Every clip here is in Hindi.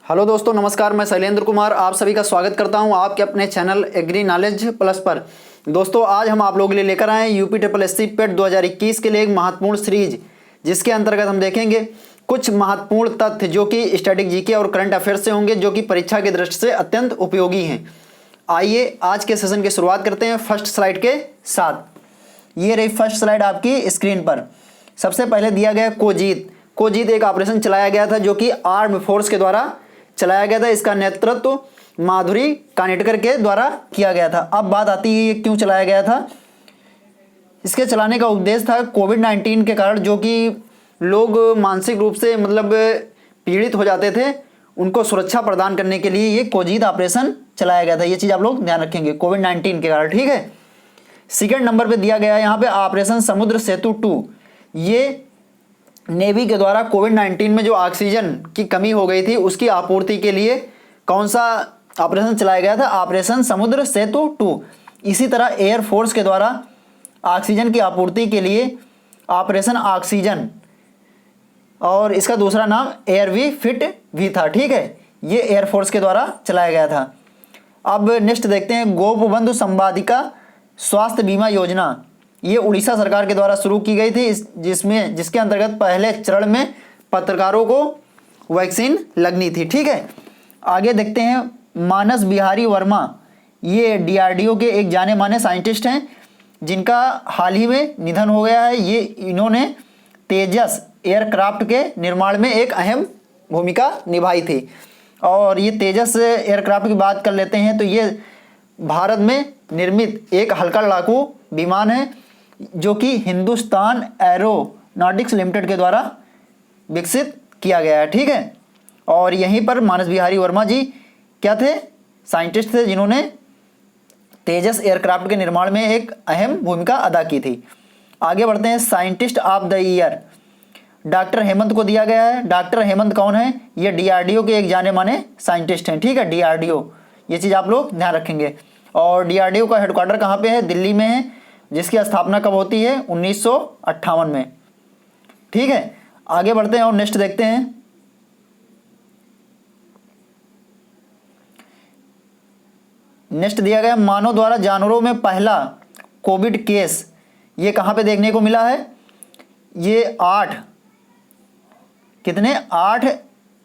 हेलो दोस्तों, नमस्कार। मैं शैलेंद्र कुमार आप सभी का स्वागत करता हूं आपके अपने चैनल एग्री नॉलेज प्लस पर। दोस्तों, आज हम आप लोगों के लिए लेकर आए हैं यूपी ट्रिपल एस सी पेट 2021 के लिए एक महत्वपूर्ण सीरीज, जिसके अंतर्गत हम देखेंगे कुछ महत्वपूर्ण तथ्य जो कि स्टैटिक जीके और करंट अफेयर्स से होंगे, जो कि परीक्षा की दृष्टि से अत्यंत उपयोगी हैं। आइए आज के सेशन की शुरुआत करते हैं फर्स्ट स्लाइड के साथ। ये रही फर्स्ट स्लाइड आपकी स्क्रीन पर। सबसे पहले दिया गया कोजीत एक ऑपरेशन चलाया गया था जो कि आर्म फोर्स के द्वारा चलाया गया था। इसका नेतृत्व माधुरी कानिटकर के द्वारा किया गया था। अब बात आती है ये क्यों चलाया गया था। इसके चलाने का उद्देश्य था कोविड-19 के कारण जो कि लोग मानसिक रूप से पीड़ित हो जाते थे, उनको सुरक्षा प्रदान करने के लिए ये कोजीत ऑपरेशन चलाया गया था। ये चीज़ आप लोग ध्यान रखेंगे कोविड-19 के कारण, ठीक है। सेकेंड नंबर पे दिया गया है यहाँ पे ऑपरेशन समुद्र सेतु 2। ये नेवी के द्वारा कोविड-19 में जो ऑक्सीजन की कमी हो गई थी उसकी आपूर्ति के लिए कौन सा ऑपरेशन चलाया गया था, ऑपरेशन समुद्र सेतु 2। इसी तरह एयर फोर्स के द्वारा ऑक्सीजन की आपूर्ति के लिए ऑपरेशन ऑक्सीजन, और इसका दूसरा नाम एयरवी फिट भी था, ठीक है। ये एयर फोर्स के द्वारा चलाया गया था। अब नेक्स्ट देखते हैं गोपबंधु संवादिका स्वास्थ्य बीमा योजना। ये उड़ीसा सरकार के द्वारा शुरू की गई थी, जिसके अंतर्गत पहले चरण में पत्रकारों को वैक्सीन लगनी थी, ठीक है। आगे देखते हैं मानस बिहारी वर्मा। ये डीआरडीओ के एक जाने माने साइंटिस्ट हैं जिनका हाल ही में निधन हो गया है। इन्होंने तेजस एयरक्राफ्ट के निर्माण में एक अहम भूमिका निभाई थी। और ये तेजस एयरक्राफ्ट की बात कर लेते हैं तो ये भारत में निर्मित एक हल्का लड़ाकू विमान है जो कि हिंदुस्तान एरोनॉटिक्स लिमिटेड के द्वारा विकसित किया गया है, ठीक है। और यहीं पर मानस बिहारी वर्मा जी क्या थे, साइंटिस्ट थे जिन्होंने तेजस एयरक्राफ्ट के निर्माण में एक अहम भूमिका अदा की थी। आगे बढ़ते हैं scientist of the year doctor Hemant को दिया गया है। डॉक्टर हेमंत कौन है, ये डीआरडीओ के एक जाने माने साइंटिस्ट हैं, ठीक है। डीआरडीओ, ये चीज़ आप लोग ध्यान रखेंगे। और डीआरडीओ का हेडक्वार्टर कहाँ पे है, दिल्ली में है, जिसकी स्थापना कब होती है 1958 में, ठीक है। आगे बढ़ते हैं और नेक्स्ट देखते हैं। नेक्स्ट दिया गया मानव द्वारा जानवरों में पहला कोविड केस। ये कहाँ पे देखने को मिला है, ये 8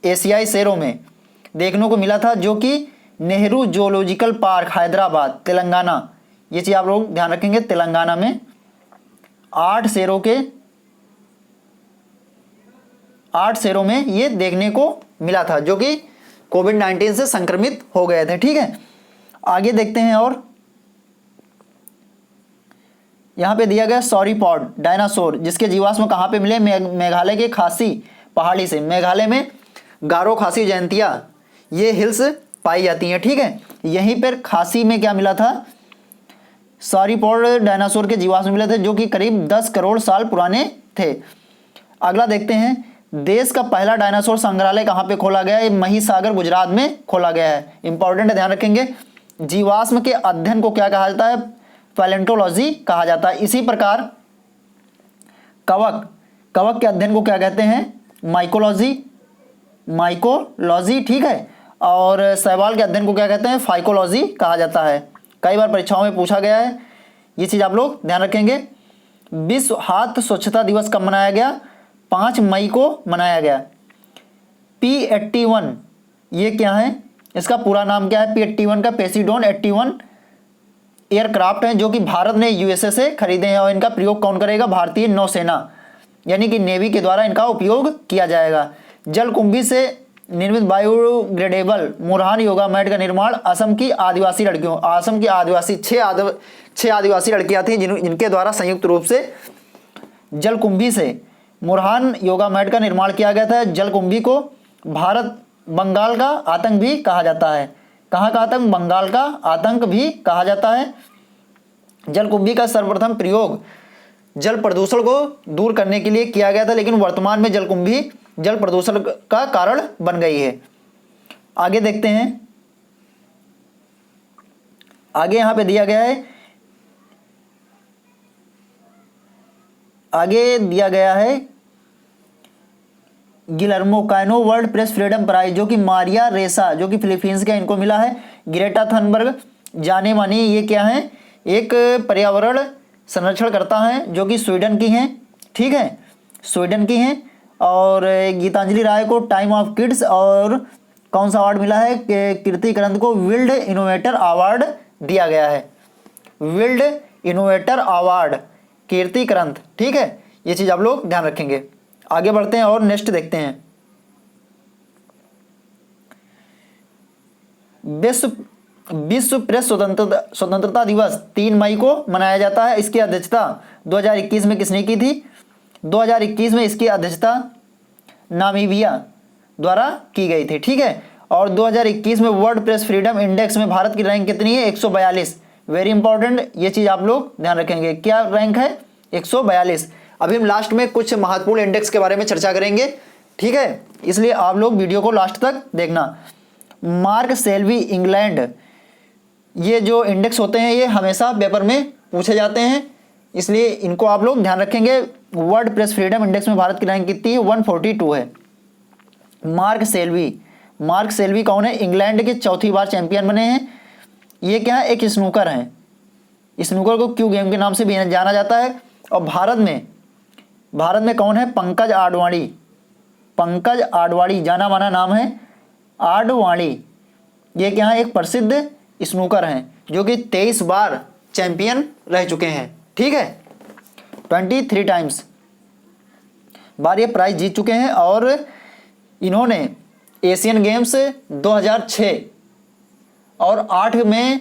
एशियाई शहरों में देखने को मिला था, जो कि नेहरू जूलॉजिकल पार्क हैदराबाद तेलंगाना। ये चीज़ आप लोग ध्यान रखेंगे, तेलंगाना में 8 शहरों में ये देखने को मिला था जो कि कोविड-19 से संक्रमित हो गए थे, ठीक है। आगे देखते हैं और यहाँ पे दिया गया सॉरीपॉड डायनासोर, जिसके जीवाश्म कहाँ पे मिले, मेघालय के खासी पहाड़ी से। मेघालय में गारो खासी जयंतिया ये हिल्स पाई जाती हैं, ठीक है। यहीं पर खासी में क्या मिला था, सॉरीपॉड डायनासोर के जीवाश्म मिले थे जो कि करीब 10 करोड़ साल पुराने थे। अगला देखते हैं देश का पहला डायनासोर संग्रहालय कहाँ पे खोला गया है, महिसागर गुजरात में खोला गया है। इंपॉर्टेंट है, ध्यान रखेंगे। जीवाश्म के अध्ययन को क्या कहा जाता है, पैलेंटोलॉजी कहा जाता है। इसी प्रकार कवक के अध्ययन को क्या कहते हैं, माइकोलॉजी, ठीक है। और शैवाल के अध्ययन को क्या कहते हैं, फाइकोलॉजी कहा जाता है। कई बार परीक्षाओं में पूछा गया है, ये चीज़ आप लोग ध्यान रखेंगे। विश्व हाथ स्वच्छता दिवस कब मनाया गया, 5 मई को मनाया गया। P-81 ये क्या है, इसका पूरा नाम क्या है, P-81 का पोसेइडोन 81 एयरक्राफ्ट है जो कि भारत ने यूएसए से खरीदे हैं। और इनका प्रयोग कौन करेगा, भारतीय नौसेना यानी कि नेवी के द्वारा इनका उपयोग किया जाएगा। जलकुंभी से निर्मित बायोडिग्रेडेबल मुरहान योगा मैट का निर्माण असम की आदिवासी 6 आदिवासी लड़कियां थीं जिनके द्वारा संयुक्त रूप से जलकुंभी से मुरहान योगा मैट का निर्माण किया गया था। जलकुंभी को भारत बंगाल का आतंक भी कहा जाता है। कहाँ का आतंक, बंगाल का आतंक भी कहा जाता है। जलकुंभी का सर्वप्रथम प्रयोग जल प्रदूषण को दूर करने के लिए किया गया था, लेकिन वर्तमान में जलकुंभी जल प्रदूषण का कारण बन गई है। आगे देखते हैं, आगे यहां पे दिया गया है, Guillermo Cano world press freedom prize जो कि मारिया रेसा जो कि फिलीपींस का इनको मिला है। ग्रेटा थनबर्ग जाने मानी ये क्या है, एक पर्यावरण संरक्षण करता है जो कि स्वीडन की हैं, ठीक है, स्वीडन की हैं। और गीतांजलि राय को टाइम ऑफ किड्स और कौन सा अवार्ड मिला है, कीर्ति करंत को विल्ड इनोवेटर अवार्ड दिया गया है, विल्ड इनोवेटर अवार्ड कीर्ति करंत, ठीक है। ये चीज आप लोग ध्यान रखेंगे। आगे बढ़ते हैं और नेक्स्ट देखते हैं। विश्व प्रेस स्वतंत्रता दिवस 3 मई को मनाया जाता है। इसकी अध्यक्षता 2021 में किसने की थी, 2021 में इसकी अध्यक्षता नामीबिया द्वारा की गई थी, ठीक है। और 2021 में वर्ल्ड प्रेस फ्रीडम इंडेक्स में भारत की रैंक कितनी है, 142। वेरी इंपॉर्टेंट, ये चीज आप लोग ध्यान रखेंगे, क्या रैंक है, 142। अभी हम लास्ट में कुछ महत्वपूर्ण इंडेक्स के बारे में चर्चा करेंगे, ठीक है, इसलिए आप लोग वीडियो को लास्ट तक देखना। मार्क सेल्वी इंग्लैंड, ये जो इंडेक्स होते हैं ये हमेशा पेपर में पूछे जाते हैं, इसलिए इनको आप लोग ध्यान रखेंगे। वर्ल्ड प्रेस फ्रीडम इंडेक्स में भारत की रैंक कितनी है, 142 है। मार्क सेल्वी कौन है, इंग्लैंड के चौथी बार चैंपियन बने हैं। ये क्या है, एक स्नूकर हैं। स्नूकर को क्यू गेम के नाम से भी जाना जाता है। और भारत में कौन है, पंकज आडवाणी जाना माना नाम है आडवाणी। ये क्या है, एक प्रसिद्ध स्नूकर हैं जो कि 23 बार चैंपियन रह चुके हैं, ठीक है, 23 टाइम्स बार ये प्राइज जीत चुके हैं। और इन्होंने एशियन गेम्स 2006 और 8 में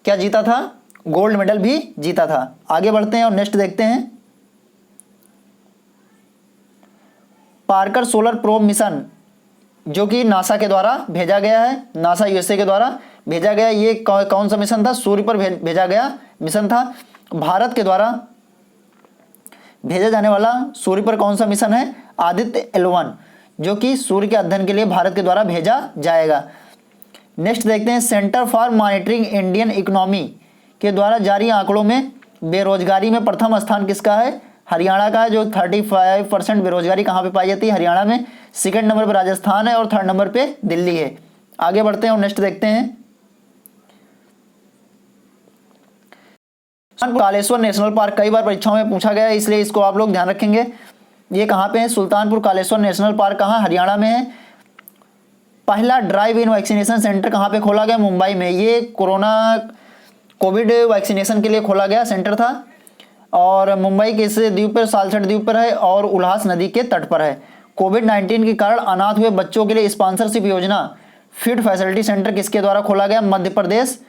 क्या जीता था, गोल्ड मेडल भी जीता था। आगे बढ़ते हैं और नेक्स्ट देखते हैं। पार्कर सोलर प्रोब मिशन जो कि नासा के द्वारा भेजा गया है, नासा यूएसए के द्वारा भेजा गया। ये कौन सा मिशन था, सूर्य पर भेजा गया मिशन था। भारत के द्वारा भेजा जाने वाला सूर्य पर कौन सा मिशन है, आदित्य L1 जो कि सूर्य के अध्ययन के लिए भारत के द्वारा भेजा जाएगा। नेक्स्ट देखते हैं, centre for monitoring Indian economy के द्वारा जारी आंकड़ों में बेरोजगारी में प्रथम स्थान किसका है, हरियाणा का है, जो 35% बेरोजगारी कहाँ पे पाई जाती है, हरियाणा में। सेकंड नंबर पे राजस्थान है और थर्ड नंबर पे दिल्ली है। आगे बढ़ते हैं और नेक्स्ट देखते हैं। कालेश्वर नेशनल पार्क कई बार परीक्षाओं में पूछा गया है, इसलिए इसको आप लोग ध्यान रखेंगे। ये कहाँ पे है, सुल्तानपुर कालेश्वर नेशनल पार्क कहाँ, हरियाणा में है। पहला ड्राइव इन वैक्सीनेशन सेंटर कहाँ पे खोला गया, मुंबई में। ये कोविड वैक्सीनेशन के लिए खोला गया सेंटर था और मुंबई के इस द्वीप पर, सालसठ द्वीप पर है और उल्हास नदी के तट पर है। कोविड-19 के कारण अनाथ हुए बच्चों के लिए स्पॉन्सरशिप योजना फिट फैसिलिटी सेंटर किसके द्वारा खोला गया, मध्य प्रदेश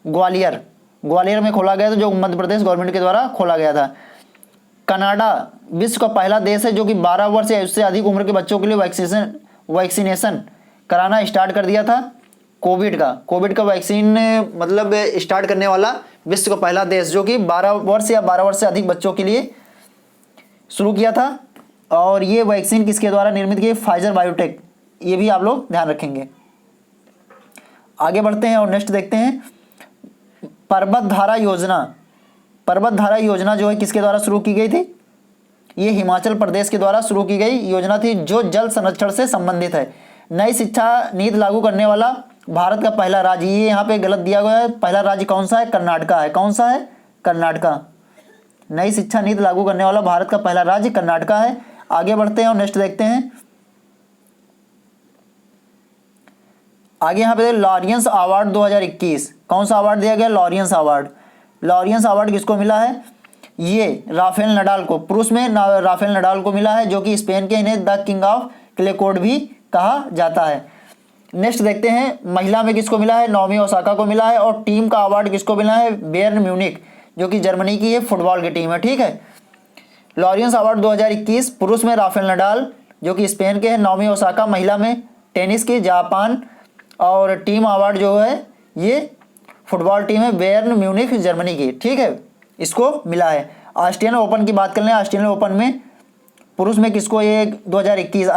ग्वालियर में खोला गया था, जो मध्य प्रदेश गवर्नमेंट के द्वारा खोला गया था। कनाडा विश्व का पहला देश है जो कि 12 वर्ष या उससे अधिक उम्र के बच्चों के लिए वैक्सीनेशन कराना स्टार्ट कर दिया था। कोविड का वैक्सीन मतलब स्टार्ट करने वाला विश्व का पहला देश जो कि 12 वर्ष या 12 वर्ष से अधिक बच्चों के लिए शुरू किया था। और ये वैक्सीन किसके द्वारा निर्मित की, फाइजर बायोटेक। ये भी आप लोग ध्यान रखेंगे। आगे बढ़ते हैं और नेक्स्ट देखते हैं। पर्वत धारा योजना जो है किसके द्वारा शुरू की गई थी, ये हिमाचल प्रदेश के द्वारा शुरू की गई योजना थी जो जल संरक्षण से संबंधित है। नई शिक्षा नीति लागू करने वाला भारत का पहला राज्य, ये यहाँ पे गलत दिया गया है, पहला राज्य कौन सा है, कर्नाटका है। कौन सा है, कर्नाटका। नई शिक्षा नीति लागू करने वाला भारत का पहला राज्य कर्नाटका है। आगे बढ़ते हैं और नेक्स्ट देखते हैं। आगे यहाँ पे लॉरियंस अवार्ड 2021, कौन सा अवार्ड दिया गया, लॉरियंस अवार्ड किसको मिला है, ये राफेल नडाल को, पुरुष में राफेल नडाल को मिला है जो कि स्पेन के, इन्हें the king of clay court भी कहा जाता है। नेक्स्ट देखते हैं, महिला में किसको मिला है, नाओमी ओसाका को मिला है। और टीम का अवार्ड किसको मिला है, बायर्न म्यूनिख जो कि जर्मनी की है फुटबॉल की टीम है, ठीक है। लॉरियंस अवार्ड 2021 पुरुष में राफेल नडाल जो कि स्पेन के हैं, नाओमी ओसाका महिला में टेनिस की जापान। और टीम अवार्ड जो है ये फुटबॉल टीम है बायर्न म्यूनिख जर्मनी की, ठीक है, इसको मिला है। ऑस्ट्रेलियन ओपन की बात कर लें, ऑस्ट्रेलियन ओपन में पुरुष में किसको, ये 2021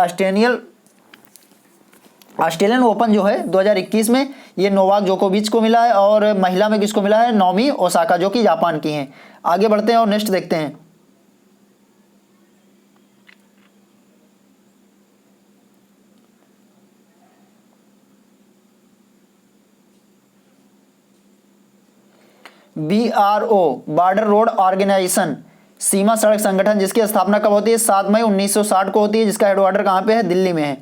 ऑस्ट्रेलियन ओपन जो है 2021 में ये नोवाक जोकोविच को मिला है। और महिला में किसको मिला है, नाओमी ओसाका जो कि जापान की हैं। आगे बढ़ते हैं और नेक्स्ट देखते हैं। BRO बॉर्डर रोड ऑर्गेनाइजेशन, सीमा सड़क संगठन, जिसकी स्थापना कब होती है? 7 मई 1960 को होती है, जिसका हेडक्वार्टर कहाँ पे है? दिल्ली में है।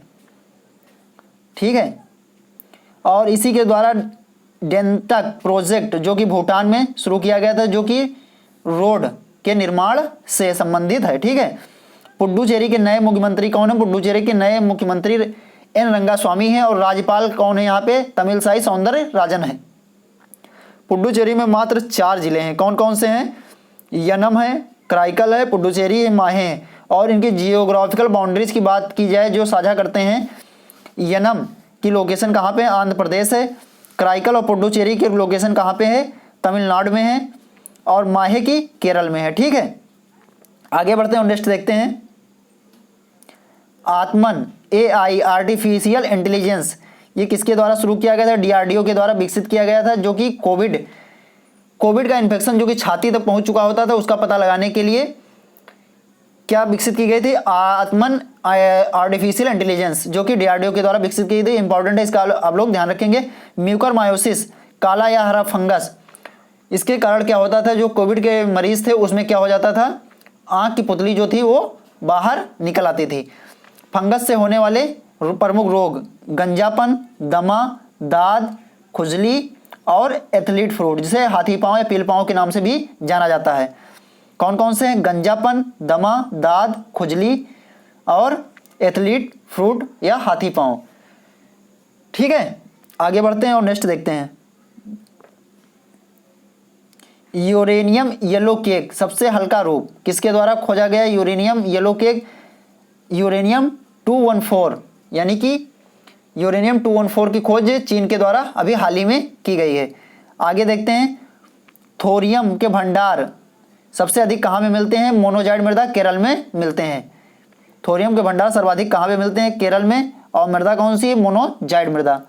ठीक है। और इसी के द्वारा डेंटक प्रोजेक्ट जो कि भूटान में शुरू किया गया था, जो कि रोड के निर्माण से संबंधित है। ठीक है। पुडुचेरी के नए मुख्यमंत्री कौन है? पुडुचेरी के नए मुख्यमंत्री एन रंगास्वामी हैं। और राज्यपाल कौन है यहाँ पे? तमिलसाई सौंदरराजन है। पुडुचेरी में मात्र 4 जिले हैं। कौन कौन से हैं? यनम है, कराईकल है, पुडुचेरी है, माहे हैं। और इनकी जियोग्राफिकल बाउंड्रीज की बात की जाए जो साझा करते हैं, यनम की लोकेशन कहाँ पे? आंध्र प्रदेश है। कराईकल और पुडुचेरी की लोकेशन कहाँ पे है? तमिलनाडु में है। और माहे की केरल में है। ठीक है। आगे बढ़ते हैं और नेक्स्ट देखते हैं। आत्मन AI आर्टिफिशियल इंटेलिजेंस, ये किसके द्वारा शुरू किया गया था? DRDO के द्वारा विकसित किया गया था, जो कि कोविड का इन्फेक्शन जो कि छाती तक पहुंच चुका होता था उसका पता लगाने के लिए क्या विकसित की गई थी? आत्मन आर्टिफिशियल इंटेलिजेंस, जो कि DRDO के द्वारा विकसित की थी। इंपॉर्टेंट है, इसका आप लोग ध्यान रखेंगे। म्यूकरमायोसिस, काला या हरा फंगस, इसके कारण क्या होता था? जो कोविड के मरीज थे उसमें क्या हो जाता था? आंख की पुतली जो थी वो बाहर निकल आती थी। फंगस से होने वाले प्रमुख रोग गंजापन, दमा, दाद, खुजली और एथलीट फ्रूट, जिसे हाथी पांव या पील पांव के नाम से भी जाना जाता है। कौन कौन से हैं? गंजापन, दमा, दाद, खुजली और एथलीट फ्रूट या हाथी पांव। ठीक है। आगे बढ़ते हैं और नेक्स्ट देखते हैं। यूरेनियम येलो केक सबसे हल्का रूप किसके द्वारा खोजा गया? यूरेनियम येलो केक यूरेनियम 214, यानी कि यूरेनियम 214 की खोज चीन के द्वारा अभी हाल ही में की गई है। आगे देखते हैं। थोरियम के भंडार सबसे अधिक कहाँ में मिलते हैं? मोनोजाइट मृदा, केरल में मिलते हैं। थोरियम के भंडार सर्वाधिक कहाँ पे मिलते हैं? केरल में। और मृदा कौन सी है? मोनोजाइट मृदा।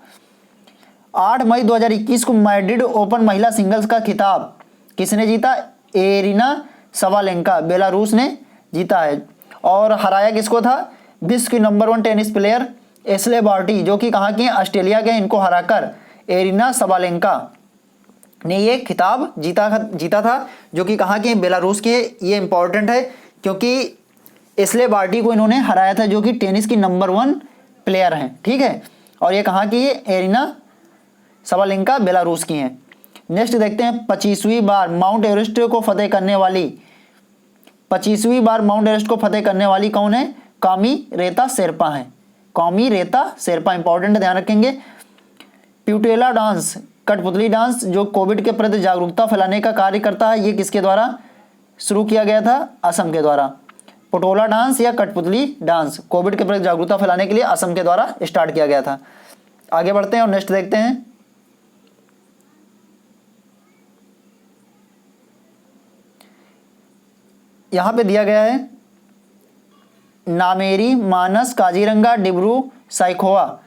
8 मई 2021 को मैड्रिड ओपन महिला सिंगल्स का खिताब किसने जीता? एरिना सवालेंका, बेलारूस ने जीता है। और हराया किसको था? विश्व की number 1 tennis player Ashleigh Barty, जो कि कहाँ की हैं? ऑस्ट्रेलिया के। इनको हराकर एरिना सवालेंका ने ये खिताब जीता था, जो कि कहाँ की? बेलारूस के। ये इंपॉर्टेंट है क्योंकि एशले बार्टी को इन्होंने हराया था, जो कि टेनिस की नंबर 1 प्लेयर हैं। ठीक है। और ये कहाँ की है? एरिना सवालेंका बेलारूस की हैं। नेक्स्ट देखते हैं। 25वीं बार माउंट एवरेस्ट को फतेह करने वाली 25वीं बार माउंट एवरेस्ट को फतेह करने वाली कौन है? कामी रेता शेरपा है। कामी रेता शेरपा इंपॉर्टेंट, ध्यान रखेंगे। प्यूटेला डांस, कठपुतली डांस, जो कोविड के प्रति जागरूकता फैलाने का कार्य करता है, ये किसके द्वारा शुरू किया गया था? असम के द्वारा। पटोला डांस या कठपुतली डांस कोविड के प्रति जागरूकता फैलाने के लिए असम के द्वारा स्टार्ट किया गया था। आगे बढ़ते हैं और नेक्स्ट देखते हैं। यहां पे दिया गया है नामेरी, मानस, काजीरंगा, डिब्रू साइखोवा,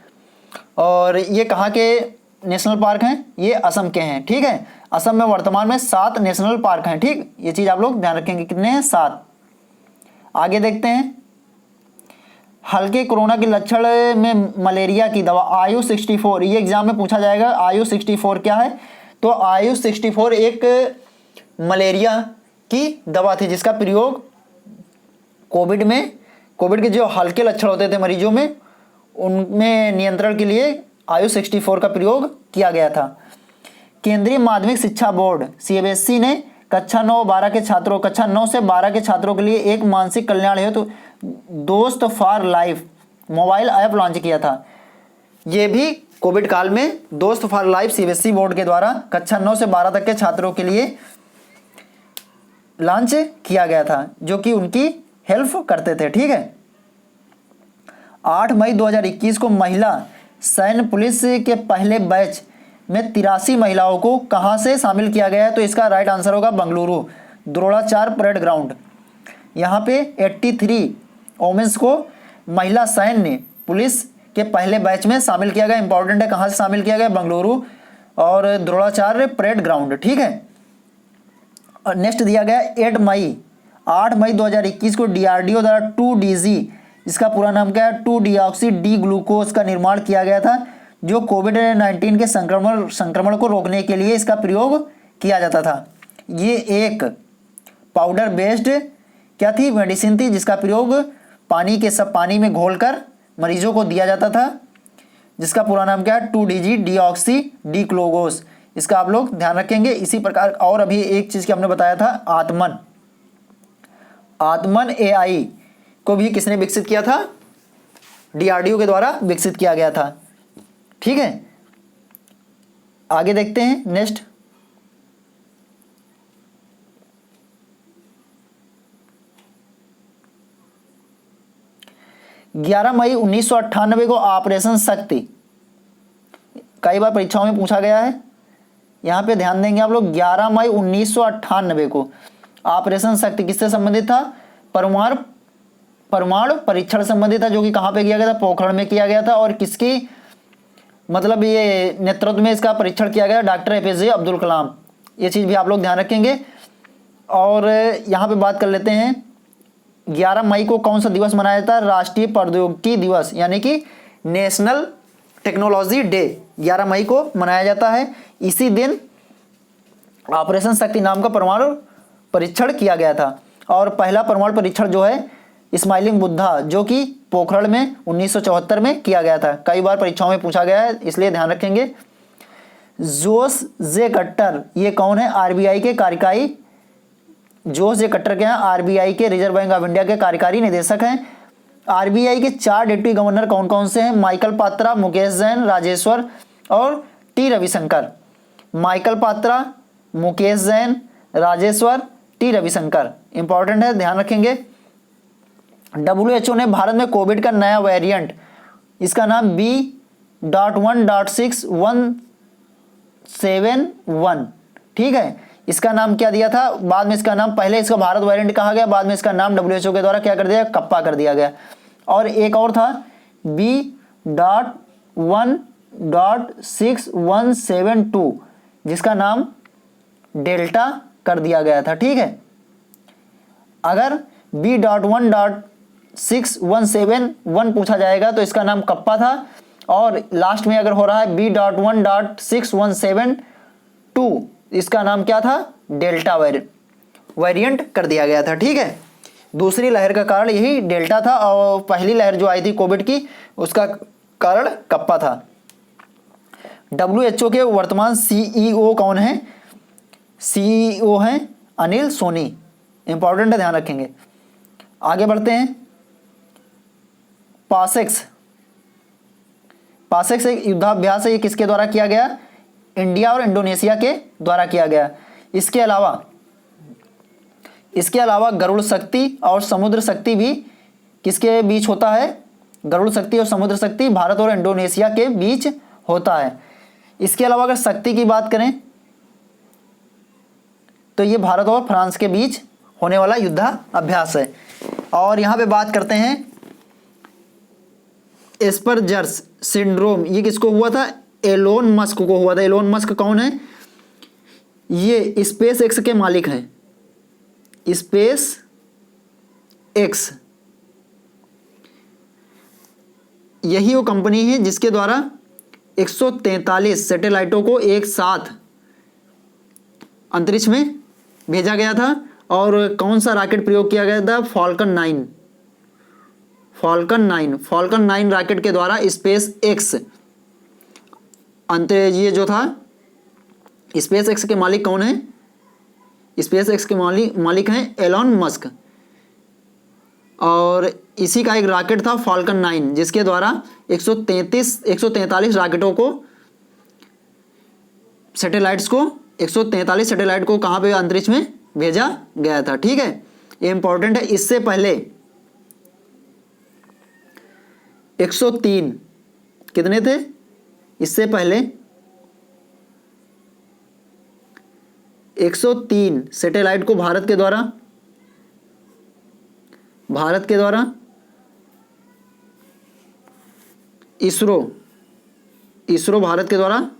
और ये कहाँ के नेशनल पार्क हैं? ये असम के हैं। ठीक है। असम में वर्तमान में 7 नेशनल पार्क हैं। ठीक, ये चीज आप लोग ध्यान रखेंगे। कितने हैं? 7। आगे देखते हैं। हल्के कोरोना के लक्षण में मलेरिया की दवा आयु 64, ये एग्जाम में पूछा जाएगा। आयु 64 क्या है? तो आयु 64 एक मलेरिया की दवा थी, जिसका प्रयोग कोविड के जो हल्के लक्षण होते थे मरीजों में, उनमें नियंत्रण के लिए आयु 64 का प्रयोग किया गया था। केंद्रीय माध्यमिक शिक्षा बोर्ड CBSE ने कक्षा 9 से 12 के छात्रों के लिए एक मानसिक कल्याण हेतु दोस्त for life mobile app launch किया था। ये भी कोविड काल में दोस्त फॉर लाइफ CBSE बोर्ड के द्वारा कक्षा 9 से 12 तक के छात्रों के लिए लॉन्च किया गया था, जो कि उनकी हेल्प करते थे। ठीक है। 8 मई 2021 को महिला सैन्य पुलिस के पहले बैच में 83 महिलाओं को कहां से शामिल किया गया है? तो इसका राइट आंसर होगा बेंगलुरु द्रोणाचार्य परेड ग्राउंड। यहां पे 83 वोमेंस को महिला सैन्य पुलिस के पहले बैच में शामिल किया गया। इंपॉर्टेंट है, कहां से शामिल किया गया? बेंगलुरु और द्रोणाचार्य परेड ग्राउंड। ठीक है। और नेक्स्ट दिया गया 8 मई 2021 को DRDO द्वारा 2DG, इसका पूरा नाम क्या है? 2-डिऑक्सी डी ग्लूकोज का निर्माण किया गया था, जो कोविड-19 के संक्रमण को रोकने के लिए इसका प्रयोग किया जाता था। ये एक पाउडर बेस्ड क्या थी, मेडिसिन थी, जिसका प्रयोग पानी में घोलकर मरीजों को दिया जाता था, जिसका पूरा नाम क्या है, 2-डिजी डीऑक्सी डीक्लोगोस। इसका आप लोग ध्यान रखेंगे। इसी प्रकार और अभी एक चीज़ की हमने बताया था, आत्मन एआई को भी किसने विकसित किया था, डीआरडीओ के द्वारा विकसित किया गया था। ठीक है, आगे देखते हैं नेक्स्ट। ग्यारह मई 1998 को ऑपरेशन शक्ति, कई बार परीक्षाओं में पूछा गया है, यहाँ पे ध्यान देंगे आप लोग। 11 मई 1998 को ऑपरेशन शक्ति किससे संबंधित था, परमाणु परीक्षण संबंधित था, जो कि कहाँ पे किया गया था, पोखरण में किया गया था। और किसकी मतलब ये नेतृत्व में इसका परीक्षण किया गया, डॉक्टर एपीजे अब्दुल कलाम। ये चीज़ भी आप लोग ध्यान रखेंगे। और यहाँ पे बात कर लेते हैं 11 मई को कौन सा दिवस मनाया जाता है, राष्ट्रीय प्रौद्योगिकी दिवस, यानी कि नेशनल टेक्नोलॉजी डे 11 मई को मनाया जाता है। इसी दिन ऑपरेशन शक्ति नाम का परमाणु परीक्षण किया गया था। और पहला परमाणु परीक्षण जो है स्माइलिंग बुद्धा, जो कि पोखरण में 1974 में किया गया था। कई बार परीक्षाओं में पूछा गया है, इसलिए ध्यान रखेंगे। जोस जे कट्टर, ये कौन है, आरबीआई के कार्यकारी, जोस जे कट्टर के हैं आरबीआई के, रिजर्व बैंक ऑफ इंडिया के कार्यकारी निदेशक हैं। आरबीआई के 4 डिप्टी गवर्नर कौन कौन से हैं, माइकल पात्रा, मुकेश जैन, राजेश्वर और T Ravishankar. Michael Patra, Mukesh Jain, Rajeshwar, T Ravishankar, important है, ध्यान रखेंगे। WHO ने भारत में कोविड का नया वेरिएंट, इसका नाम B.1.6.171, ठीक है, इसका नाम क्या दिया था, बाद में इसका नाम, पहले इसका भारत वेरिएंट कहा गया, बाद में इसका नाम WHO के द्वारा क्या कर दिया, कप्पा कर दिया गया। और एक और था B.1.6172, जिसका नाम डेल्टा कर दिया गया था। ठीक है, अगर B.1.6171 पूछा जाएगा तो इसका नाम कप्पा था, और लास्ट में अगर हो रहा है B.1.6172, इसका नाम क्या था, डेल्टा वेरिएंट कर दिया गया था। ठीक है, दूसरी लहर का कारण यही डेल्टा था, और पहली लहर जो आई थी कोविड की, उसका कारण कप्पा था। WHO के वर्तमान CEO कौन है, CEO हैं अनिल सोनी, इंपॉर्टेंट है, ध्यान रखेंगे। आगे बढ़ते हैं। पासेक्स एक युद्धाभ्यास है, ये किसके द्वारा किया गया, इंडिया और इंडोनेशिया के द्वारा किया गया। इसके अलावा गरुड़ शक्ति और समुद्र शक्ति भी किसके बीच होता है, गरुड़ शक्ति और समुद्र शक्ति भारत और इंडोनेशिया के बीच होता है। इसके अलावा अगर शक्ति की बात करें तो ये भारत और फ्रांस के बीच होने वाला युद्धाभ्यास है। और यहाँ पे बात करते हैं एस्परजर्स सिंड्रोम, ये किसको हुआ था, एलोन मस्क को हुआ था। एलोन मस्क कौन है, ये स्पेस एक्स के मालिक हैं। स्पेस एक्स यही वो कंपनी है जिसके द्वारा 143 सैटेलाइटों को एक साथ अंतरिक्ष में भेजा गया था। और कौन सा रॉकेट प्रयोग किया गया था, फॉल्कन 9 रॉकेट के द्वारा स्पेस एक्स, ये जो था, स्पेस एक्स के मालिक कौन है, स्पेस एक्स के मालिक हैं एलोन मस्क। और इसी का एक रॉकेट था फॉल्कन 9, जिसके द्वारा 143 रॉकेटों को, सैटेलाइट्स को, 143 सैटेलाइट को कहाँ पे, अंतरिक्ष में भेजा गया था। ठीक है, ये इंपॉर्टेंट है। इससे पहले 103 कितने थे, इससे पहले 103 सैटेलाइट को भारत के द्वारा इसरो भारत के द्वारा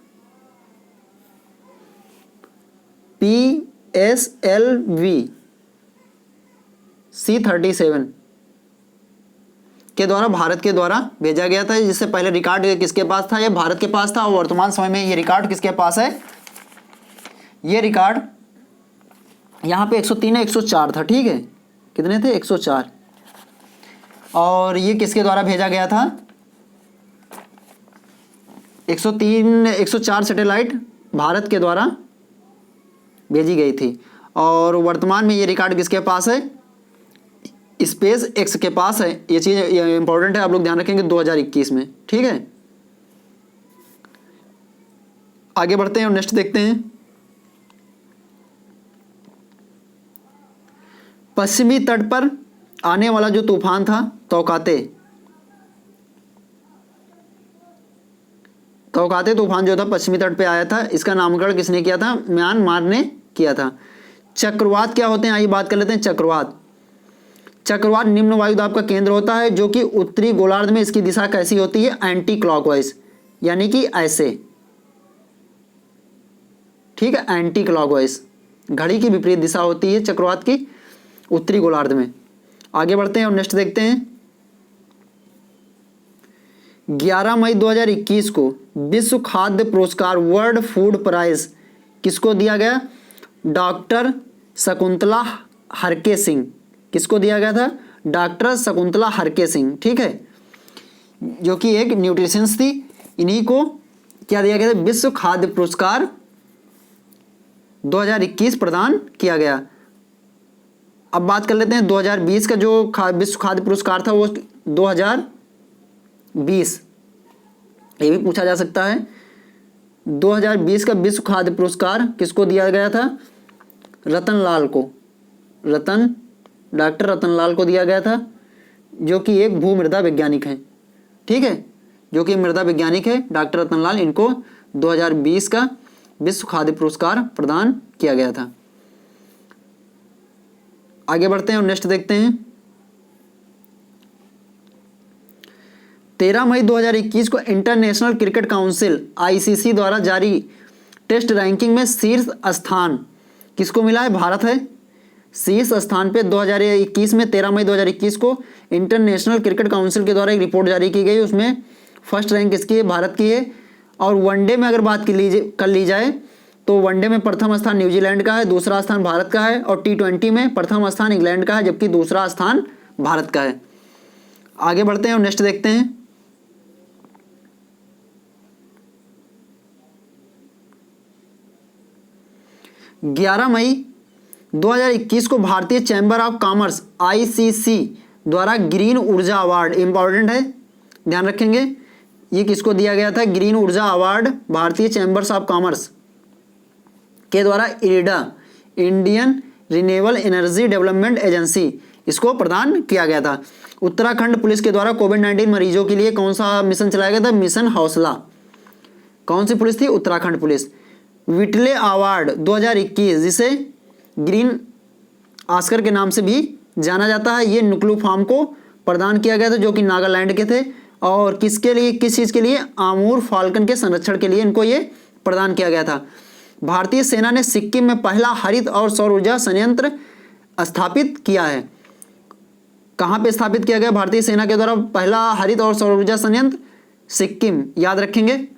PSLV C-37 के द्वारा भारत के द्वारा भेजा गया था। जिससे पहले रिकॉर्ड किसके पास था, ये भारत के पास था, और वर्तमान समय में ये रिकॉर्ड किसके पास है, ये रिकॉर्ड यहाँ पे 103 है, 104 था, ठीक है, कितने थे, 104। और ये किसके द्वारा भेजा गया था, 103 104 सैटेलाइट भारत के द्वारा भेजी गई थी। और वर्तमान में ये रिकॉर्ड किसके पास है, स्पेस एक्स के पास है। ये चीज़ इंपॉर्टेंट है, आप लोग ध्यान रखेंगे 2021 में, ठीक है। आगे बढ़ते हैं और नेक्स्ट देखते हैं। पश्चिमी तट पर आने वाला जो तूफान था तौकाते तूफान जो था पश्चिमी तट पे आया था, इसका नामकरण किसने किया था, म्यांमार ने किया था। चक्रवात क्या होते हैं, आइए बात कर लेते हैं। चक्रवात निम्न वायुदाब का केंद्र होता है जो कि उत्तरी गोलार्ध में इसकी दिशा कैसी होती है, एंटी क्लॉकवाइज, यानी कि ऐसे, ठीक है, एंटी क्लॉकवाइज, घड़ी की विपरीत दिशा होती है चक्रवात की उत्तरी गोलार्ध में। आगे बढ़ते हैं और नेक्स्ट देखते हैं। 11 मई 2021 को विश्व खाद्य पुरस्कार वर्ल्ड फूड प्राइज किसको दिया गया, डॉक्टर शकुंतला हरके सिंह, किसको दिया गया था, डॉक्टर शकुंतला हरके सिंह, ठीक है, जो कि एक न्यूट्रिशंस थी। इन्हीं को क्या दिया गया था, विश्व खाद्य पुरस्कार 2021 प्रदान किया गया। अब बात कर लेते हैं 2020 का जो विश्व खाद्य पुरस्कार था वो 2020, ये भी पूछा जा सकता है। 2020 का विश्व खाद्य पुरस्कार किसको दिया गया था, रतनलाल को, डॉक्टर रतनलाल को दिया गया था, जो कि एक भूमृदा वैज्ञानिक हैं, ठीक है, जो कि मृदा वैज्ञानिक है डॉक्टर रतनलाल। इनको 2020 का विश्व खाद्य पुरस्कार प्रदान किया गया था। आगे बढ़ते हैं और नेक्स्ट देखते हैं। 13 मई 2021 को इंटरनेशनल क्रिकेट काउंसिल आईसीसी द्वारा जारी टेस्ट रैंकिंग में शीर्ष स्थान किसको मिला है, भारत है शीर्ष स्थान पे। 2021 में 13 मई 2021 को इंटरनेशनल क्रिकेट काउंसिल के द्वारा एक रिपोर्ट जारी की गई, उसमें फर्स्ट रैंक किसकी है, भारत की है। और वनडे में अगर बात कर ली जाए तो वनडे में प्रथम स्थान न्यूजीलैंड का है, दूसरा स्थान भारत का है, और T20 में प्रथम स्थान इंग्लैंड का है, जबकि दूसरा स्थान भारत का है। आगे बढ़ते हैं और नेक्स्ट देखते हैं। ग्यारह मई 2021 को भारतीय चैंबर ऑफ कॉमर्स ICC द्वारा ग्रीन ऊर्जा अवार्ड, इंपॉर्टेंट है, ध्यान रखेंगे, ये किसको दिया गया था, ग्रीन ऊर्जा अवार्ड भारतीय चैंबर्स ऑफ कॉमर्स के द्वारा IREDA, Indian renewable energy development agency, इसको प्रदान किया गया था। उत्तराखंड पुलिस के द्वारा कोविड-19 मरीजों के लिए कौन सा मिशन चलाया गया था, मिशन हौसला। कौन सी पुलिस थी, उत्तराखंड पुलिस। विटले अवार्ड 2021, जिसे ग्रीन ऑस्कर के नाम से भी जाना जाता है, ये नुक्लू फार्म को प्रदान किया गया था, जो कि नागालैंड के थे। और किसके लिए, किस चीज़ के लिए, आमूर फाल्कन के संरक्षण के लिए इनको ये प्रदान किया गया था। भारतीय सेना ने सिक्किम में पहला हरित और सौर ऊर्जा संयंत्र स्थापित किया है। कहाँ पे स्थापित किया गया भारतीय सेना के द्वारा पहला हरित और सौर ऊर्जा संयंत्र, सिक्किम, याद रखेंगे।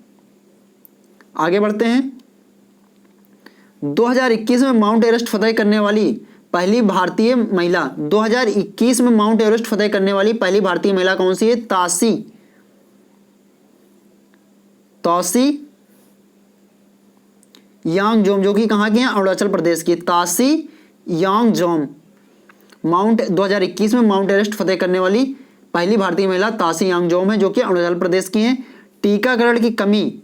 आगे बढ़ते हैं। 2021 में माउंट एवरेस्ट फतेह करने वाली पहली भारतीय महिला, 2021 में माउंट एवरेस्ट फतेह करने वाली पहली भारतीय महिला कौन सी है, तासी यांगजोम, जो कि कहाँ की है, अरुणाचल प्रदेश की, तासी यांगजोम। 2021 में माउंट एवरेस्ट फतेह करने वाली पहली भारतीय महिला तासी यांगजोम है, जो कि अरुणाचल प्रदेश की हैं। टीकाकरण की कमी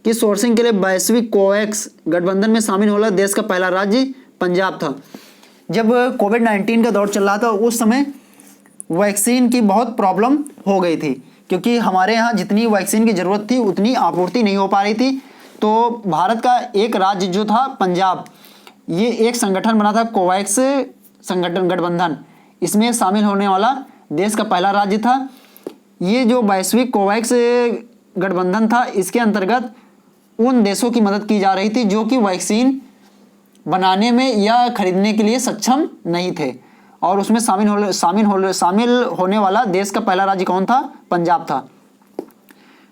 की सोर्सिंग के लिए वैश्विक कोवैक्स गठबंधन में शामिल होने वाला देश का पहला राज्य पंजाब था। जब कोविड-19 का दौर चल रहा था उस समय वैक्सीन की बहुत प्रॉब्लम हो गई थी, क्योंकि हमारे यहाँ जितनी वैक्सीन की ज़रूरत थी उतनी आपूर्ति नहीं हो पा रही थी। तो भारत का एक राज्य जो था पंजाब, ये एक संगठन बना था कोवैक्स संगठन गठबंधन, इसमें शामिल होने वाला देश का पहला राज्य था। ये जो वैश्विक कोवैक्स गठबंधन था, इसके अंतर्गत उन देशों की मदद की जा रही थी जो कि वैक्सीन बनाने में या खरीदने के लिए सक्षम नहीं थे, और उसमें शामिल होने वाला देश का पहला राज्य कौन था, पंजाब था।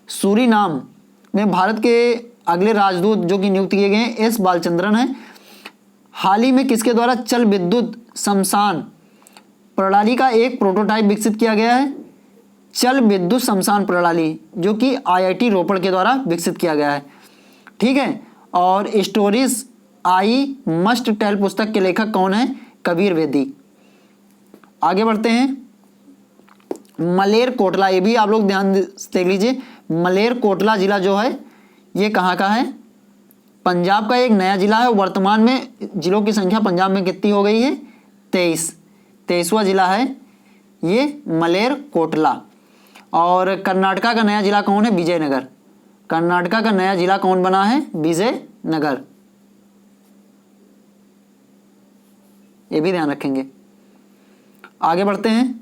सूरीनाम में भारत के अगले राजदूत जो कि नियुक्त किए गए हैं एस बालचंद्रन है। हाल ही में किसके द्वारा चल विद्युत शमशान प्रणाली का एक प्रोटोटाइप विकसित किया गया है? चल विद्युत शमशान प्रणाली, जो कि आईआईटी रोपड़ के द्वारा विकसित किया गया है। ठीक है। और स्टोरीज आई मस्ट टेल पुस्तक के लेखक कौन है? कबीर वेदी। आगे बढ़ते हैं। मलेरकोटला, ये भी आप लोग ध्यान देख लीजिए। मलेरकोटला जिला जो है ये कहाँ का है? पंजाब का एक नया जिला है। वर्तमान में जिलों की संख्या पंजाब में कितनी हो गई है? 23वां जिला है ये मलेरकोटला। और कर्नाटका का नया जिला कौन है? विजयनगर। कर्नाटका का नया जिला कौन बना है? विजयनगर। ये भी ध्यान रखेंगे। आगे बढ़ते हैं।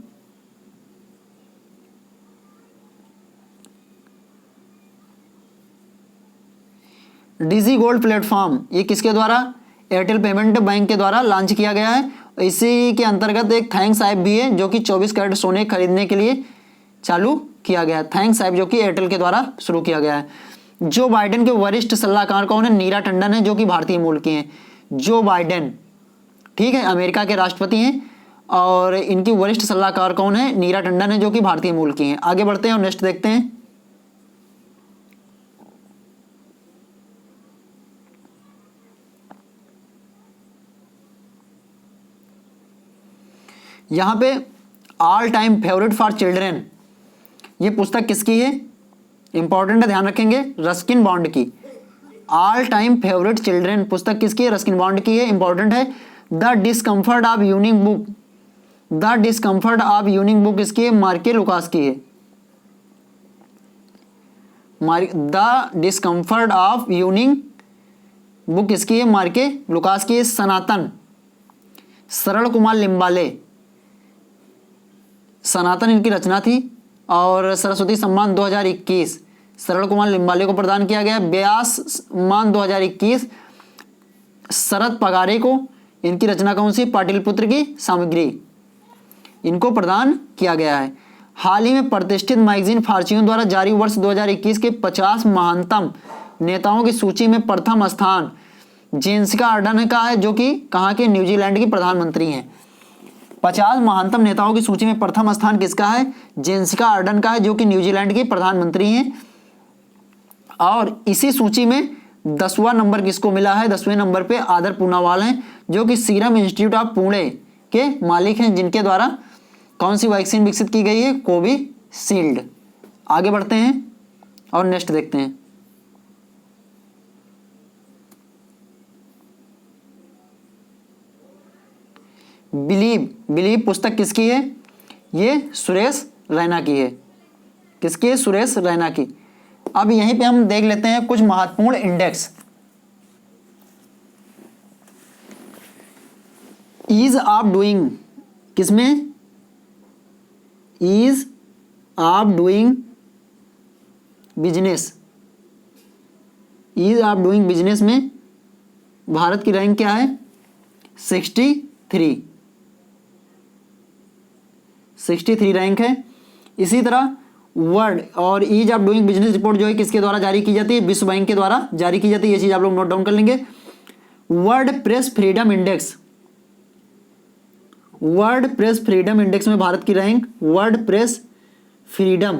डिजी गोल्ड प्लेटफॉर्म ये किसके द्वारा? एयरटेल पेमेंट बैंक के द्वारा लॉन्च किया गया है। इसी के अंतर्गत एक थैंक्स ऐप भी है जो कि 24 कैरेट सोने खरीदने के लिए चालू किया गया है। थैंक्स ऐप जो कि एयरटेल के द्वारा शुरू किया गया है। जो बाइडेन के वरिष्ठ सलाहकार कौन है? नीरा टंडन है, जो कि भारतीय मूल की हैं। जो बाइडेन, ठीक है, अमेरिका के राष्ट्रपति हैं और इनकी वरिष्ठ सलाहकार कौन है? नीरा टंडन है, जो कि भारतीय मूल की हैं। आगे बढ़ते हैं और नेक्स्ट देखते हैं। यहां पे all time favourite for children ये पुस्तक किसकी है? इंपॉर्टेंट है, ध्यान रखेंगे। रस्किन बॉन्ड की। ऑल टाइम फेवरेट चिल्ड्रेन पुस्तक किसकी है? रस्किन बॉन्ड की है, इंपॉर्टेंट है। The discomfort of evening book, the discomfort of evening book किसकी है? मार्के लुकास की है। The discomfort of evening book किसकी है? मार्के लुकास की है। सनातन सरल कुमार लिम्बाले, सनातन इनकी रचना थी। और सरस्वती सम्मान 2021 सरल कुमार लिम्बाले को प्रदान किया गया। व्यास सम्मान 2021 शरद पगारे को, इनकी रचना कौन सी? पाटलिपुत्र की सामग्री, इनको प्रदान किया गया है। हाल ही में प्रतिष्ठित मैगजीन फॉर्च्यून द्वारा जारी वर्ष 2021 के 50 महानतम नेताओं की सूची में प्रथम स्थान जेसिका अर्डन का है, जो कि कहाँ के? न्यूजीलैंड की प्रधानमंत्री हैं। 50 महानतम नेताओं की सूची में प्रथम स्थान किसका है? जेसिका अर्डन का है, जो कि न्यूजीलैंड की प्रधानमंत्री हैं। और इसी सूची में 10वां नंबर किसको मिला है? 10वें नंबर पे आदर पूनावाला हैं, जो कि सीरम इंस्टीट्यूट ऑफ पुणे के मालिक हैं, जिनके द्वारा कौन सी वैक्सीन विकसित की गई है? कोविशील्ड। आगे बढ़ते हैं और नेक्स्ट देखते हैं। बिलीव पुस्तक किसकी है? ये सुरेश रैना की है। किसकी है? सुरेश रैना की। अब यहीं पे हम देख लेते हैं कुछ महत्वपूर्ण इंडेक्स। ईज ऑफ डूइंग किसमें? Ease of doing business, ease of doing business में भारत की रैंक क्या है? 63 रैंक है। इसी तरह वर्ल्ड और ease of doing business report जो है किसके द्वारा जारी की जाती है? विश्व बैंक के द्वारा जारी की जाती है। ये चीज आप लोग नोट डाउन कर लेंगे। World press freedom index, world press freedom index में भारत की rank, world press freedom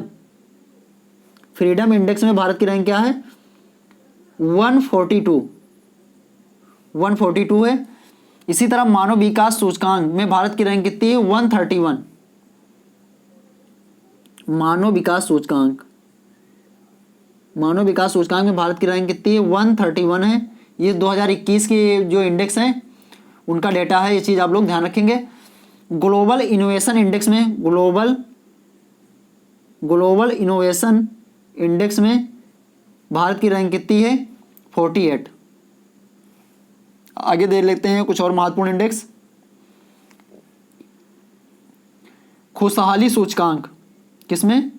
index में भारत की रैंक क्या है? 142 है। इसी तरह मानव विकास सूचकांक में भारत की रैंक कितनी है? 131। मानव विकास सूचकांक में भारत की रैंक कितनी है? 131 है। ये 2021 के जो इंडेक्स हैं उनका डेटा है, ये चीज आप लोग ध्यान रखेंगे। ग्लोबल इनोवेशन इंडेक्स में, ग्लोबल इनोवेशन इंडेक्स में भारत की रैंक कितनी है? 48। आगे देख लेते हैं कुछ और महत्वपूर्ण इंडेक्स। खुशहाली सूचकांक किसमें?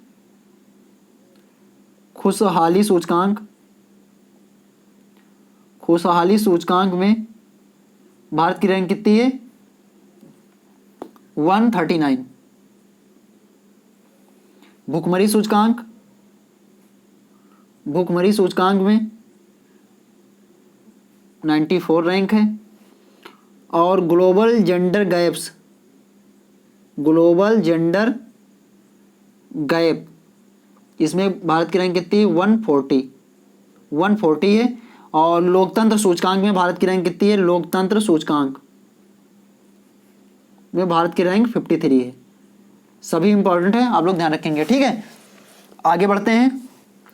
खुशहाली सूचकांक में भारत की रैंक कितनी है? 139। भुखमरी सूचकांक में 94 रैंक है। और global gender gaps, global gender gap, इसमें भारत की रैंक कितनी है? 140 है। और लोकतंत्र सूचकांक में भारत की रैंक कितनी है? लोकतंत्र सूचकांक में भारत की रैंक 53 है। सभी इंपॉर्टेंट है, आप लोग ध्यान रखेंगे, ठीक है। आगे बढ़ते हैं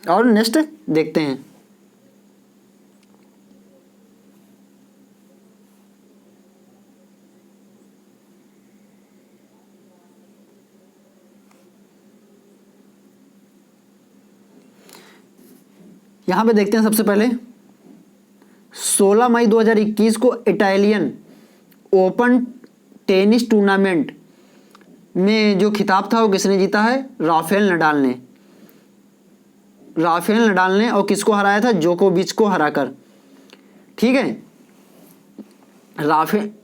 और नेक्स्ट देखते हैं। यहां पे देखते हैं सबसे पहले 16 मई 2021 को इटालियन ओपन टेनिस टूर्नामेंट में जो खिताब था वो किसने जीता है? राफेल नडाल ने। राफेल नडाल ने, और किसको हराया था? जोकोविच को हराकर, ठीक है।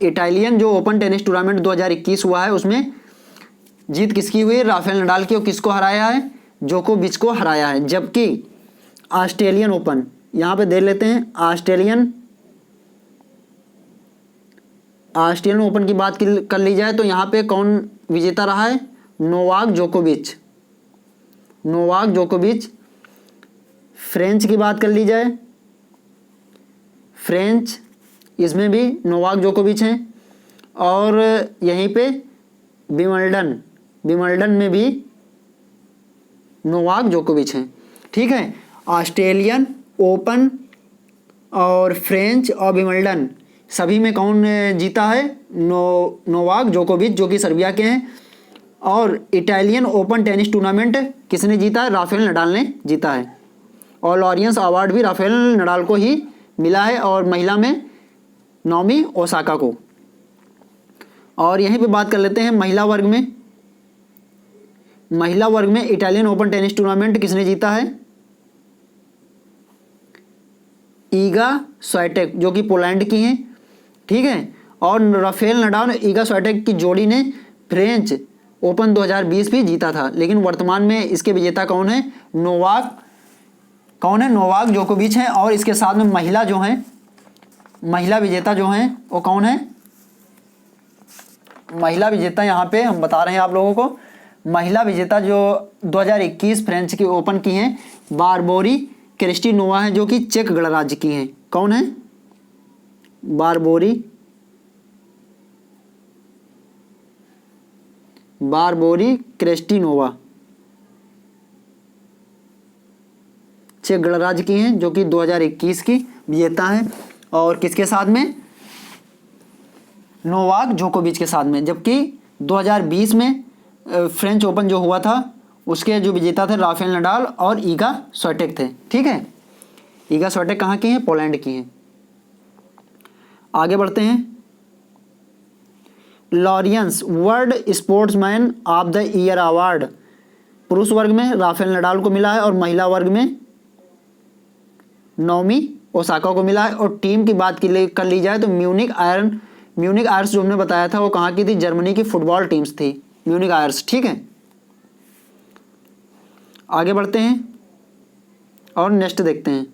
इटालियन जो ओपन टेनिस टूर्नामेंट 2021 हुआ है उसमें जीत किसकी हुई है? राफेल नडाल की। और किसको हराया है? जोकोविच को हराया है। जबकि ऑस्ट्रेलियन ओपन, यहां पे देख लेते हैं, ऑस्ट्रेलियन ओपन की बात कर ली जाए तो यहाँ पे कौन विजेता रहा है? नोवाक जोकोविच। फ्रेंच की बात कर ली जाए, फ्रेंच, इसमें भी नोवाक जोकोविच हैं। और यहीं पे विंबलडन में भी नोवाक जोकोविच हैं, ठीक है। ऑस्ट्रेलियन ओपन और फ्रेंच और विंबलडन सभी में कौन जीता है? नोवाक जोकोविच, जो कि सर्बिया के हैं। और इटालियन ओपन टेनिस टूर्नामेंट किसने जीता है? राफेल नडाल ने जीता है। और लॉरियंस अवार्ड भी राफेल नडाल को ही मिला है, और महिला में नाओमी ओसाका को। और यहीं पे बात कर लेते हैं महिला वर्ग में इटालियन ओपन टेनिस टूर्नामेंट किसने जीता है? ईगा स्वाइटेक, जो कि पोलैंड की हैं, ठीक है। और राफेल नडाल और ईगा स्वाइटेक की जोड़ी ने फ्रेंच ओपन 2020 भी जीता था। लेकिन वर्तमान में इसके विजेता कौन है? नोवाक जोकोविच हैं। और इसके साथ में महिला विजेता जो हैं वो कौन है? महिला विजेता यहाँ पे हम बता रहे हैं आप लोगों को। महिला विजेता जो 2021 फ्रेंच की ओपन की हैं, बारबोरी क्रिस्टिनोवा है, जो कि चेक गणराज्य की हैं। कौन है? बारबोरी क्रिस्टिनोवा चेक गणराज्य की हैं, जो कि 2021 की विजेता हैं। और किसके साथ में? नोवाक जोकोविच के साथ में। जबकि 2020 में फ्रेंच ओपन जो हुआ था उसके जो विजेता थे राफेल नडाल और ईगा स्वाइटेक थे, ठीक है। ईगा स्वाइटेक कहाँ की हैं? पोलैंड की हैं। आगे बढ़ते हैं। Laureus world sportsman of the year award पुरुष वर्ग में राफेल नडाल को मिला है, और महिला वर्ग में नाओमी ओसाका को मिला है। और टीम की बात कर ली जाए तो म्यूनिक आयर्स जो हमने बताया था वो कहाँ की थी? जर्मनी की फुटबॉल टीम्स थी म्यूनिक आयर्स, ठीक है। आगे बढ़ते हैं और नेक्स्ट देखते हैं।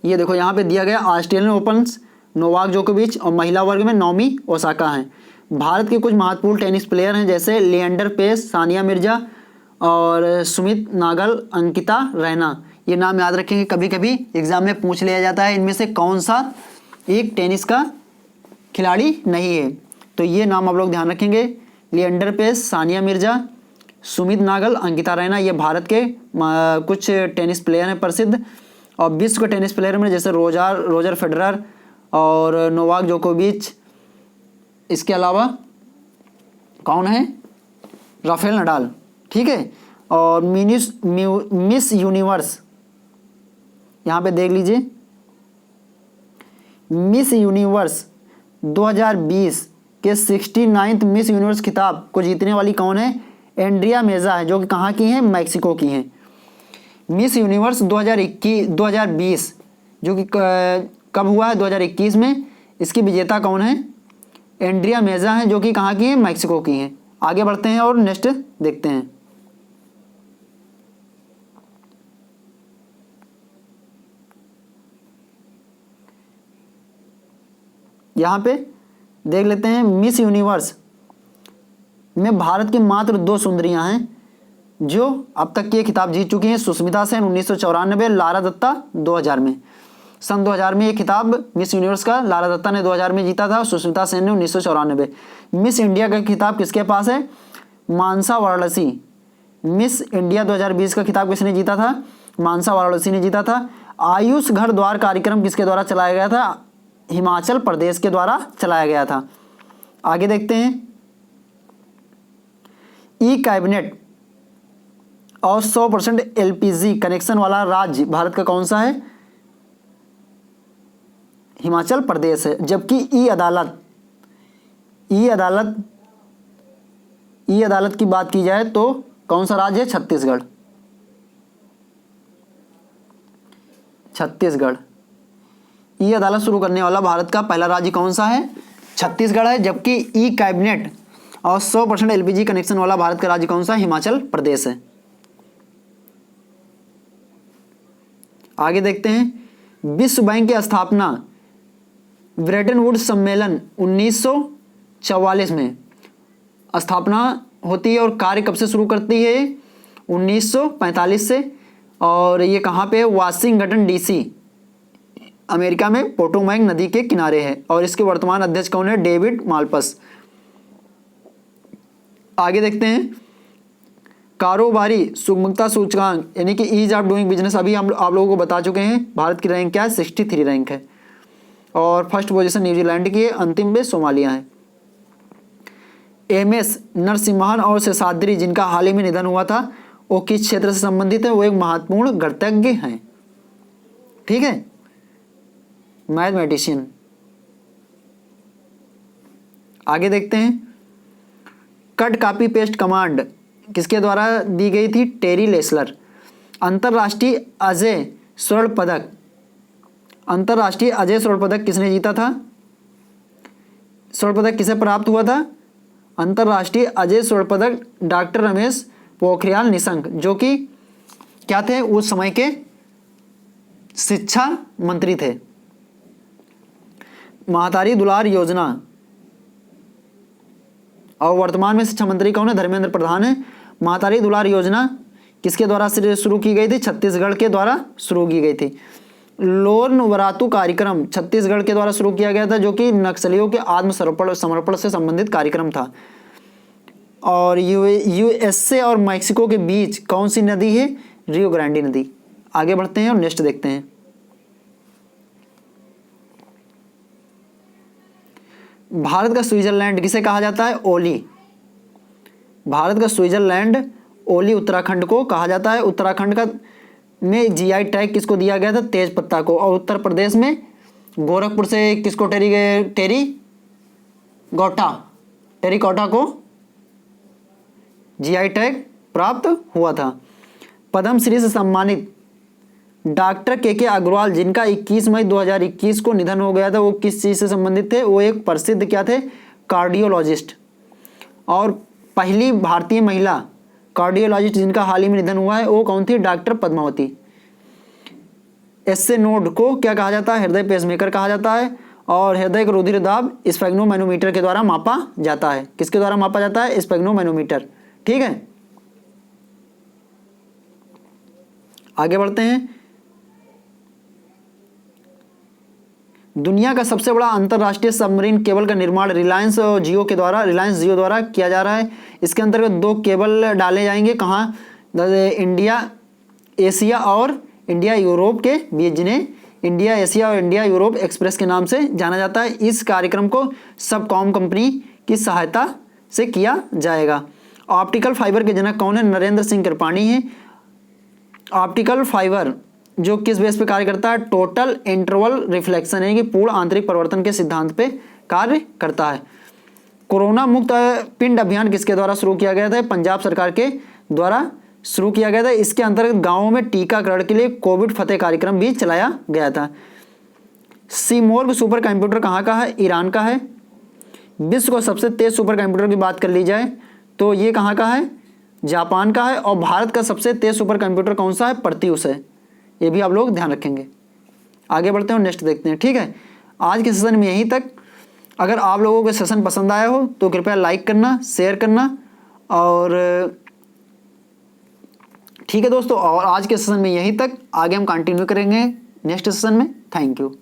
ये देखो यहाँ पे दिया गया ऑस्ट्रेलियन ओपन्स नोवाक जोकोविच, और महिला वर्ग में नाओमी ओसाका हैं। भारत के कुछ महत्वपूर्ण टेनिस प्लेयर हैं, जैसे लिएंडर पेस, सानिया मिर्जा और सुमित नागल, अंकिता रैना। ये नाम याद रखेंगे, कभी कभी एग्जाम में पूछ लिया जाता है इनमें से कौन सा एक टेनिस का खिलाड़ी नहीं है। तो ये नाम आप लोग ध्यान रखेंगे, लिएंडर पेस, सानिया मिर्जा, सुमित नागल, अंकिता रैना। ये भारत के कुछ टेनिस प्लेयर हैं प्रसिद्ध। और विश्व के टेनिस प्लेयर में जैसे रोजर फेडरर और नोवाक जोकोविच, इसके अलावा कौन है? राफेल नडाल, ठीक है। और मिस यूनिवर्स, यहाँ पे देख लीजिए, मिस यूनिवर्स 2020 के 69th मिस यूनिवर्स खिताब को जीतने वाली कौन है? एंड्रिया मेजा है, जो कि कहाँ की हैं? मैक्सिको की हैं। मिस यूनिवर्स 2020 जो कि कब हुआ है? 2021 में। इसकी विजेता कौन है? एंड्रिया मेजा है, जो कि कहाँ की हैं? मैक्सिको की हैं। आगे बढ़ते हैं और नेक्स्ट देखते हैं। यहाँ पे देख लेते हैं, मिस यूनिवर्स में भारत की मात्र 2 सुंदरियां हैं जो अब तक ये खिताब जीत चुकी हैं। सुष्मिता सेन 1994, लारा दत्ता 2000 में। सन 2000 में ये खिताब मिस यूनिवर्स का लारा दत्ता ने 2000 में जीता था, सुष्मिता सेन ने 1994। मिस इंडिया का खिताब किसके पास है? मानसा वाराणसी। मिस इंडिया 2020 का खिताब किसने जीता था? मानसा वाराणसी ने जीता था। आयुष घर द्वार कार्यक्रम किसके द्वारा चलाया गया था? हिमाचल प्रदेश के द्वारा चलाया गया था। आगे देखते हैं, ई कैबिनेट और 100% एलपीजी कनेक्शन वाला राज्य भारत का कौन सा है? हिमाचल प्रदेश है। जबकि ई अदालत की बात की जाए तो कौन सा राज्य है? छत्तीसगढ़। ई अदालत शुरू करने वाला भारत का पहला राज्य कौन सा है? छत्तीसगढ़ है। जबकि ई कैबिनेट और 100% एलपीजी कनेक्शन वाला भारत का राज्य कौन सा है? हिमाचल प्रदेश है। आगे देखते हैं, विश्व बैंक की स्थापना ब्रेटन वुड्स सम्मेलन 1944 में स्थापना होती है और कार्य कब से शुरू करती है? 1945 से। और ये कहाँ पे है? वाशिंगटन डीसी, अमेरिका में पोटोमैक नदी के किनारे है। और इसके वर्तमान अध्यक्ष कौन है? डेविड माल्पस। आगे देखते हैं, कारोबारी सुगमता सूचकांक यानी कि ईज ऑफ डूइंग बिजनेस, अभी हम आप लोगों को बता चुके हैं। भारत की रैंक क्या है? 63 रैंक है। और फर्स्ट पोजीशन न्यूजीलैंड की है, अंतिम पे सोमालिया है। एमएस नरसिम्हन और शेषाद्री जिनका हाल ही में निधन हुआ था, वो किस क्षेत्र से संबंधित है? वो एक महत्वपूर्ण गणितज्ञ हैं। ठीक है, मैथमेटिशियन। आगे देखते हैं, कट कॉपी पेस्ट कमांड किसके द्वारा दी गई थी? टेरी लेसलर। अंतर्राष्ट्रीय अजय स्वर्ण पदक किसने जीता था? स्वर्ण पदक किसे प्राप्त हुआ था? अंतर्राष्ट्रीय अजय स्वर्ण पदक डॉक्टर रमेश पोखरियाल निशंक, जो कि क्या थे? उस समय के शिक्षा मंत्री थे। महातारी दुलार योजना और वर्तमान में शिक्षा मंत्री कौन है? धर्मेंद्र प्रधान है। महातारी दुलार योजना किसके द्वारा शुरू की गई थी? छत्तीसगढ़ के द्वारा शुरू की गई थी। लोन वरातु कार्यक्रम छत्तीसगढ़ के द्वारा शुरू किया गया था, जो कि नक्सलियों के समर्पण से संबंधित कार्यक्रम था। और यूएसए और मैक्सिको के बीच कौन सी नदी है? रियो ग्रांडी नदी। आगे बढ़ते हैं और नेक्स्ट देखते हैं, भारत का स्विट्जरलैंड किसे कहा जाता है? ओली। भारत का स्विट्जरलैंड ओली उत्तराखंड को कहा जाता है। उत्तराखंड का में जीआई टैग किसको दिया गया था? तेज पत्ता को। और उत्तर प्रदेश में गोरखपुर से किसको टेरिकॉटा को जीआई टैग प्राप्त हुआ था। पद्म श्री से सम्मानित डॉक्टर के अग्रवाल जिनका 21 मई 2021 को निधन हो गया था, वो किस चीज से संबंधित थे? वो एक प्रसिद्ध क्या थे? कार्डियोलॉजिस्ट। और पहली भारतीय महिला कार्डियोलॉजिस्ट जिनका हाल ही में निधन हुआ है वो कौन थी? डॉक्टर पद्मावती। एसए नोड को क्या कहा जाता है? हृदय पेसमेकर कहा जाता है। और हृदय का रुधिर दाब स्पेग्नोमैनोमीटर के द्वारा मापा जाता है। किसके द्वारा मापा जाता है? स्पेग्नोमैनोमीटर। ठीक है, आगे बढ़ते हैं, दुनिया का सबसे बड़ा अंतरराष्ट्रीय सबमरीन केबल का निर्माण रिलायंस जियो द्वारा किया जा रहा है। इसके अंतर्गत 2 केबल डाले जाएंगे। कहाँ? इंडिया एशिया और इंडिया यूरोप के बीच, जिन्हें इंडिया एशिया और इंडिया यूरोप एक्सप्रेस के नाम से जाना जाता है। इस कार्यक्रम को सबकॉम कंपनी की सहायता से किया जाएगा। ऑप्टिकल फाइबर के जनक कौन है? नरेंद्र सिंह कृपाणी है। ऑप्टिकल फाइबर जो किस बेस पे कार्य करता है? टोटल इंटरवल रिफ्लेक्शन यानी कि पूर्ण आंतरिक परिवर्तन के सिद्धांत पे कार्य करता है। कोरोना मुक्त पिंड अभियान किसके द्वारा शुरू किया गया था? पंजाब सरकार के द्वारा शुरू किया गया था। इसके अंतर्गत गांवों में टीकाकरण के लिए कोविड फतेह कार्यक्रम भी चलाया गया था। सीमोर्ग सुपर कंप्यूटर कहाँ का है? ईरान का है। विश्व को सबसे तेज सुपर कंप्यूटर की बात कर ली जाए तो ये कहाँ का है? जापान का है। और भारत का सबसे तेज सुपर कंप्यूटर कौन सा है? पर्टिउस है। ये भी आप लोग ध्यान रखेंगे। आगे बढ़ते हैं और नेक्स्ट देखते हैं। ठीक है, आज के सेशन में यहीं तक। अगर आप लोगों को सेशन पसंद आया हो तो कृपया लाइक करना, शेयर करना। और ठीक है दोस्तों, और आज के सेशन में यहीं तक, आगे हम कंटिन्यू करेंगे नेक्स्ट सेशन में। Thank you.